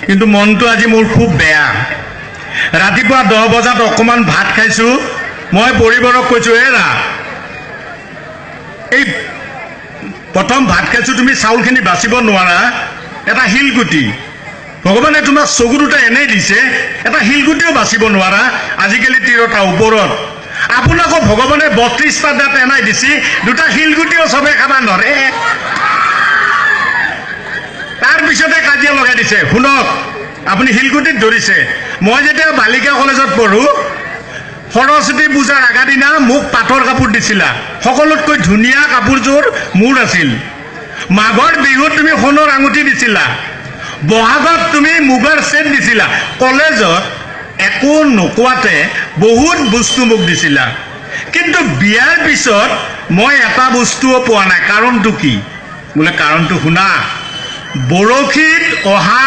কিন্তু মনটো আজি মোৰ খুব বেয়া ৰাতিপুৱা 10 বজাত অকমান ভাত খাইছো মই পৰিবাৰক কৈছো এৰা এই প্ৰথম ভাত খাইছো তুমি চাউলখিনি বাচিব নোৱাৰা এটা হিলগুটি ভগৱানে তোমাক চকু দুটা এনে দিছে এটা হিলগুটিও বাচিব নোৱাৰা আজিকালি 13টা ওপৰত আপোনাকো ভগৱানে 32টা দাঁত এনাই দিছে দুটা হিলগুটিও সবে খাবা নৰে তাৰ পিছতে কাজিয়া লগাই দিছে শুনক আপুনি হিলগুটিত ধৰিছে মই যেতিয়া বালিকা কলেজত পঢ়ো সৰস্বতী পূজাৰ আগা দিনা মোক পাটৰ কাপোৰ দিছিলা সকলোতকৈ ধুনীয়া কাপোৰযোৰ মোৰ আছিল মাঘৰ বিহুত তুমি সোণৰ আঙুঠি দিছিলা বহাগত তুমি মুগাৰ সেট দিছিলা কলেজত একো নোকোৱাতে বহুত বস্তু মোক দিছিলা কিন্তু বিয়াৰ পিছত মই এটা বস্তুও পোৱা নাই কাৰণটো কি বোলে কাৰণটো শুনা বৰশীত অহা